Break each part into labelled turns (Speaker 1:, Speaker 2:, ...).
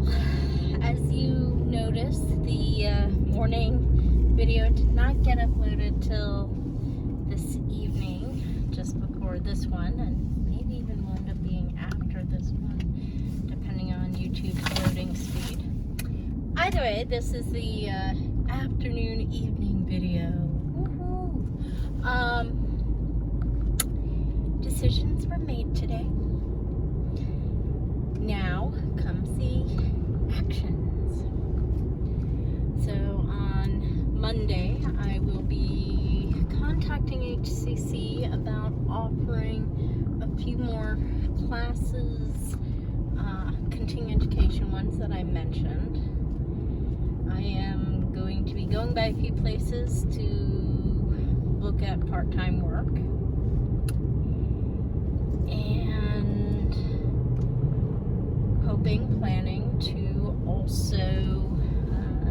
Speaker 1: Well, as you noticed, the morning video did not get uploaded till this evening, just before this one, and maybe even will end up being after this one, depending on YouTube's loading speed. Either way, this is the afternoon evening video. Woohoo! Decisions were made today. Now comes the actions. So on Monday, I will be contacting HCC about offering a few more classes, continuing education ones that I mentioned. I am going to be going by a few places to look at part-time work. And planning to also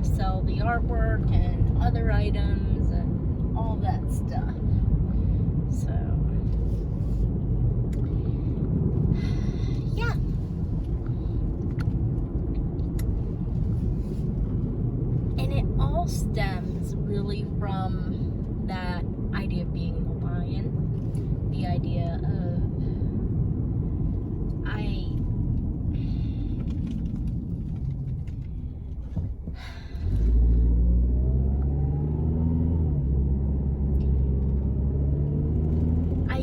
Speaker 1: sell the artwork and other items and all that stuff. So, yeah. And it all stems really from that idea of being Hawaiian, the idea of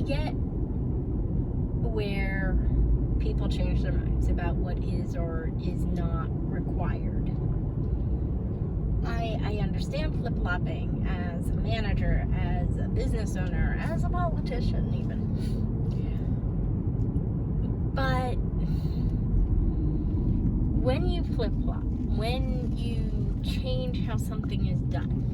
Speaker 1: get where people change their minds about what is or is not required. I understand flip-flopping as a manager, as a business owner, as a politician even. But when you flip-flop, when you change how something is done,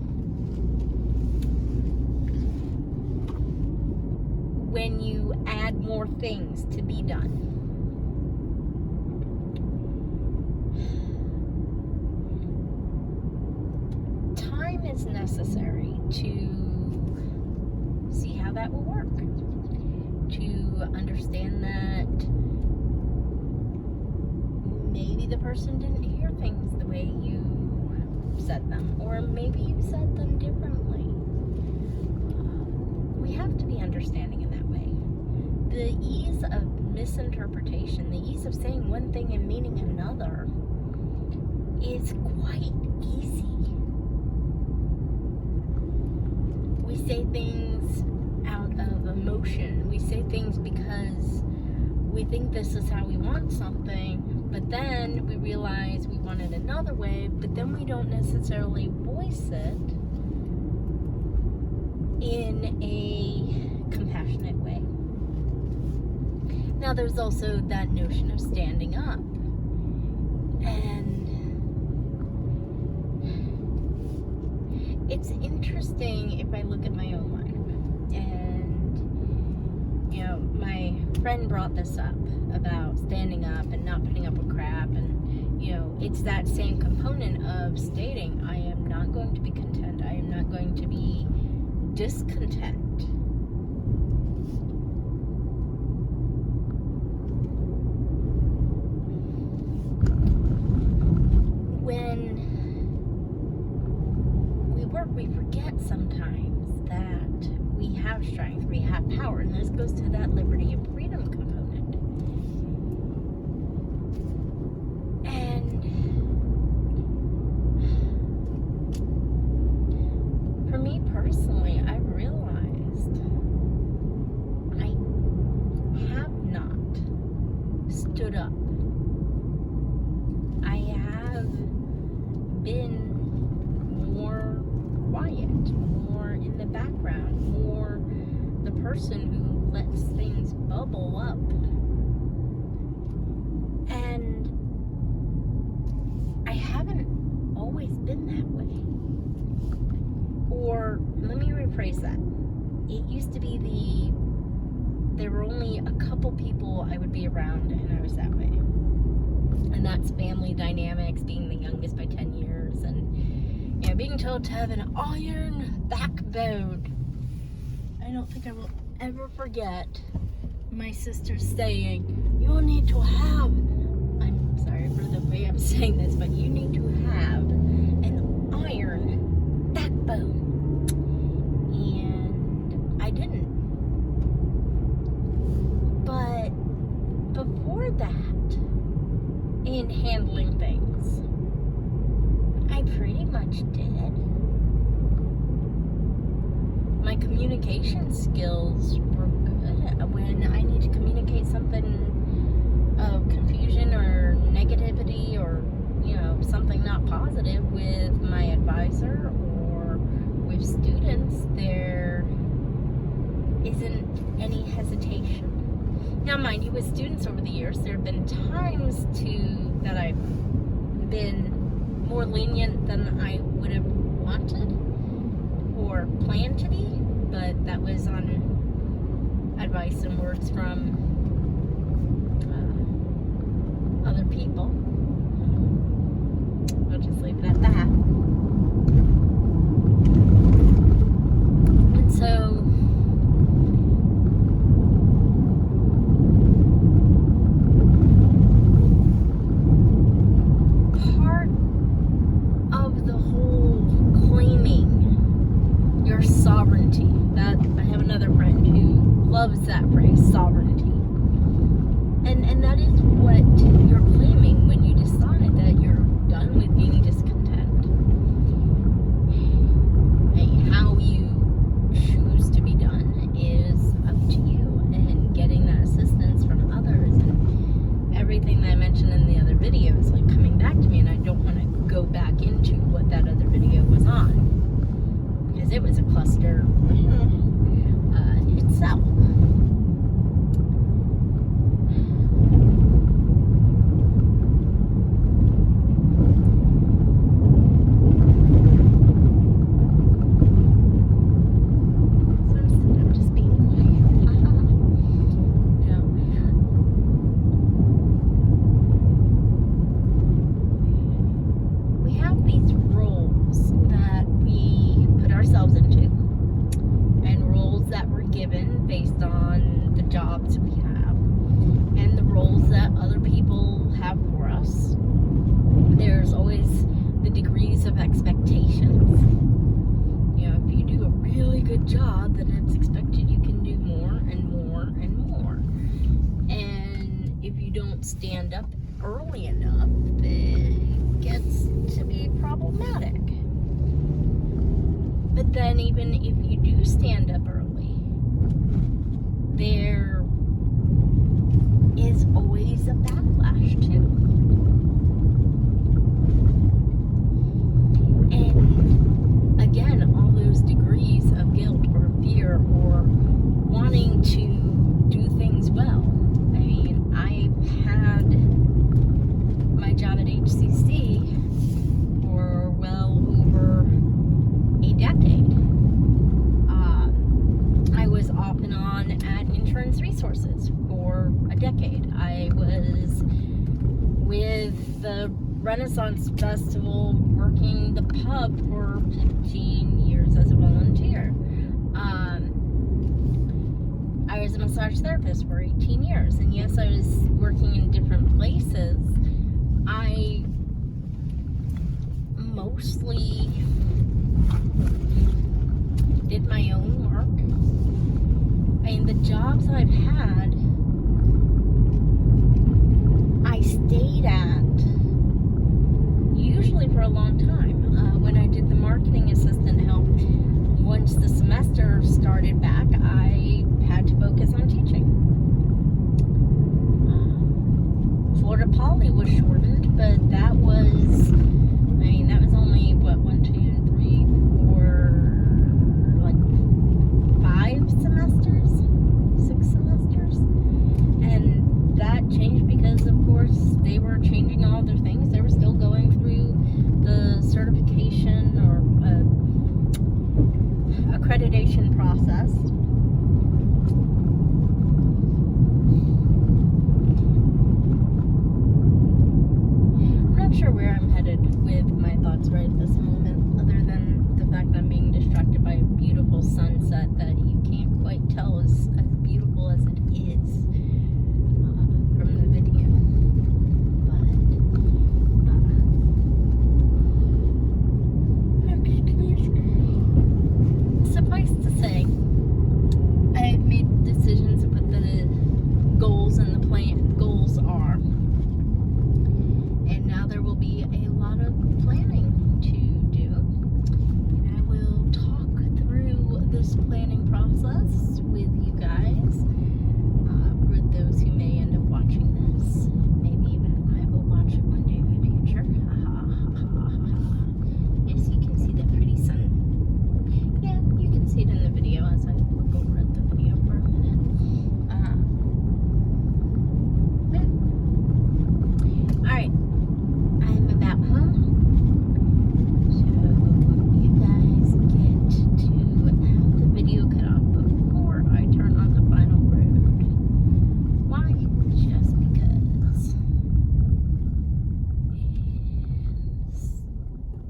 Speaker 1: when you add more things to be done, time is necessary to see how that will work, to understand that maybe the person didn't hear things the way you said them, or maybe you said them differently. We have to be understanding in that way. The ease of misinterpretation, the ease of saying one thing and meaning another is quite easy. We say things out of emotion. We say things because we think this is how we want something, but then we realize we want it another way, but then we don't necessarily voice it in a compassionate way. Now there's also that notion of standing up, and it's interesting if I look at my own life, and my friend brought this up about standing up and not putting up with crap, and it's that same component of stating I am not going to be content, I am not going to be discontent. When we work, we forget sometimes that we have strength, we have power, and this goes to that liberty and freedom component. And for me personally, I realized I have not stood up. I have been more quiet, more in the background, more the person who lets things bubble up. And I haven't always been that way. Or let me rephrase that. It used to be there were only a couple people I would be around and I was that way. And that's family dynamics, being the youngest by 10 years, and being told to have an iron backbone. I don't think I will ever forget my sister saying, "You need to have," I'm sorry for the way of saying this, but you need to have an iron backbone. And I didn't. But before that, in handling things, I pretty much did. My communication skills were good. When I need to communicate something of confusion or negativity or, something not positive with my advisor or with students, there isn't any hesitation. Now, mind you, with students over the years, there have been times that I've been more lenient than I would have wanted or planned to be, but that was on advice and words from other people. I'll just leave it at that. And so part of the whole claiming your sovereignty, that I have another friend who loves that phrase, sovereignty. And that is what you're claiming when you decide that you're done with being discontent. How you choose to be done is up to you, and getting that assistance from others and everything that I mentioned in the other video is like coming back to me, and I don't want to go back into what that other video was on, because it was a cluster itself. I'm just being quiet. We have these roles that we put ourselves into, and roles that we're given based on the jobs we have, and the roles that other people have for us. There's always the degrees of expectations. If you do a really good job, then it's expected you can do more and more and more. And if you don't stand up early enough, it gets to be problematic. But then even if you do stand up early, there is always a backlash too. And again, all those degrees of guilt or fear or wanting to do things well. I mean, I've had my job at HCC for well over a decade. I was off and on at Insurance Resources for a decade. I was with the Renaissance Festival working the pub for 15 years as a volunteer. I was a massage therapist for 18 years, and yes, I was working in different places. I mostly did my own work. I mean, the jobs I've had, I stayed at usually for a long time. When I did the marketing assistant help, once the semester started back, I had to focus on teaching. Florida Poly was shortened, but that was only, 6 semesters. And that changed because, of course, they were changing all their things. They were still going through the certification or accreditation process.